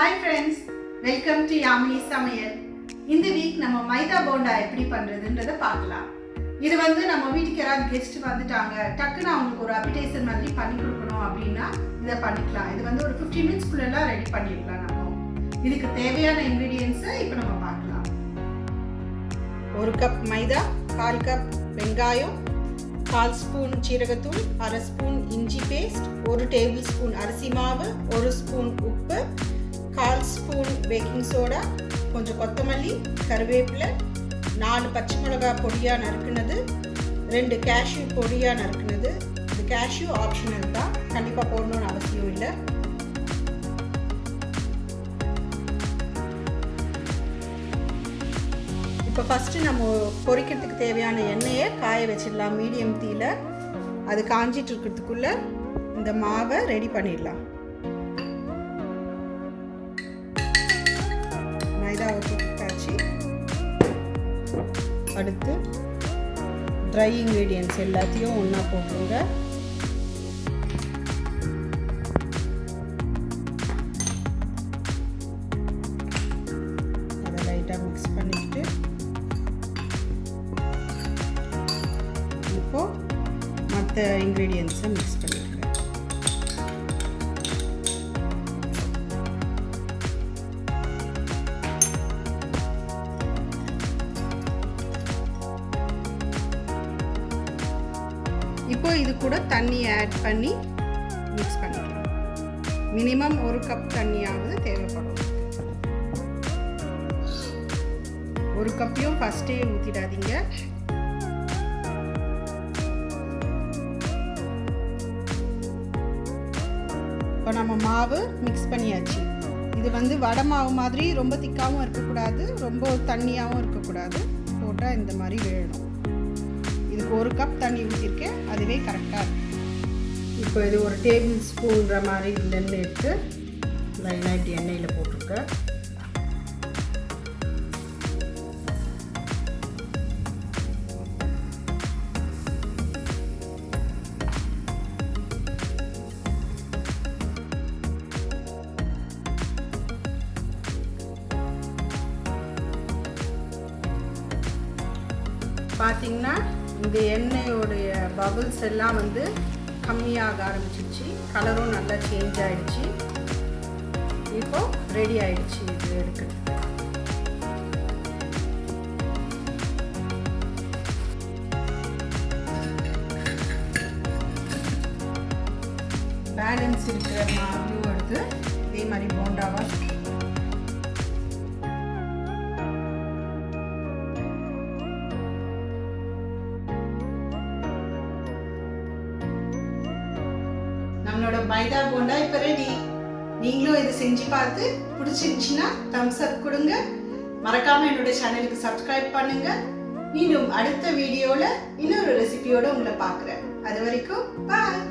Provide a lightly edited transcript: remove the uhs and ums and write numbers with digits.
Hi friends, welcome to Yamini சமையல். இந்த week நம்ம மைதா போண்டா எப்படி பண்ணுறதுன்றதை பார்க்கலாம். இது நம்ம வீட்டுக்கு யாராவது கெஸ்ட் வந்துட்டாங்க, டக்குன்னு அவங்களுக்கு ஒரு அப்பிடைசர் மாதிரி பண்ணி கொடுக்கணும் அப்படின்னா இதை பண்ணிக்கலாம். இது ஒரு 15 மினிட்ஸ்க்குள்ளெல்லாம் ரெடி பண்ணிடலாம். நம்ம இதுக்கு தேவையான இன்க்ரீடியன்ஸை இப்போ நம்ம பார்க்கலாம். 1 கப் மைதா, 1/4 கப் வெங்காயம், 1/4 ஸ்பூன் சீரகத்தூள், 1/2 ஸ்பூன் இஞ்சி பேஸ்ட், 1 டேபிள் ஸ்பூன் அரிசி மாவு, 1 ஸ்பூன் உப்பு, 1/4 ஸ்பூன் பேக்கிங் சோடா, கொஞ்சம் கொத்தமல்லி, கருவேப்பிலை, 4 பச்சை மிளகாய் பொடியாக நறுக்குனது, 2 கேஷ்யூ பொடியாக நறுக்குனது. இந்த கேஷ்யூ ஆப்ஷனல் தான், கண்டிப்பாக போடணும்னு அவசியம் இல்லை. இப்போ ஃபஸ்ட்டு நம்ம பொரிக்கிறதுக்கு தேவையான எண்ணெயை காய வச்சிடலாம் மீடியம் தீயில். அது காஞ்சிட்டு இருக்கிறதுக்குள்ளே இந்த மாவை ரெடி பண்ணிடலாம். மைதாவை தூக்கிட்டாச்சு. அடுத்து ட்ரை இன்க்ரீடியன்ட்ஸ் எல்லாத்தையும் ஒன்றா போட்டுருங்க. அதை லைட்டாக மிக்ஸ் பண்ணிக்கிட்டு இப்போது மற்ற இன்க்ரீடியன்ட்ஸை மிக்ஸ் பண்ணிக்கிறேன். இப்போ இது கூட தண்ணி ஆட் பண்ணி மிக்ஸ் பண்ணிக்கலாம். மினிமம் 1 கப் தண்ணியாவது தேவைப்படும். 1 கப்பையும் ஃபஸ்ட்டே ஊற்றிடாதீங்க. இப்போ நம்ம மாவு மிக்ஸ் பண்ணியாச்சு. இது வடை மாவு மாதிரி ரொம்ப திக்காகவும் இருக்கக்கூடாது, ரொம்ப தண்ணியாகவும் இருக்கக்கூடாது. போட்டால் இந்த மாதிரி வேணும். இதுக்கு 1 கப் தண்ணி ஊற்றிருக்கேன், அதுவே கரெக்டாக இருக்கும். இப்போ இது 1 டேபிள் ஸ்பூன்ற மாதிரி இதுலேருந்து எடுத்து லைட் எண்ணெயில் போட்டிருக்கேன். பார்த்தீங்கன்னா இந்த எண்ணெயோடைய பபிள்ஸ் எல்லாம் கம்மியாக ஆரம்பிச்சிருச்சு. கலரும் நல்லா சேஞ்ச் ஆகிடுச்சு. இப்போ ரெடி ஆகிடுச்சு இது எடுக்கிறது. பேலன்ஸ் இருக்கிற மாவையும் எடுத்து இதே மாதிரி போண்டாவாக நம்மளோட மைதா போண்டா இப்போ ரெடி. நீங்களும் இதை செஞ்சு பார்த்து பிடிச்சிருந்துச்சுன்னா தம்ஸ் அப் கொடுங்க. மறக்காமல் என்னோட சேனலுக்கு சப்ஸ்கிரைப் பண்ணுங்க. இன்னும் அடுத்த வீடியோவில் இன்னொரு ரெசிபியோடு உங்களை பார்க்குறேன். அது வரைக்கும் பாய்.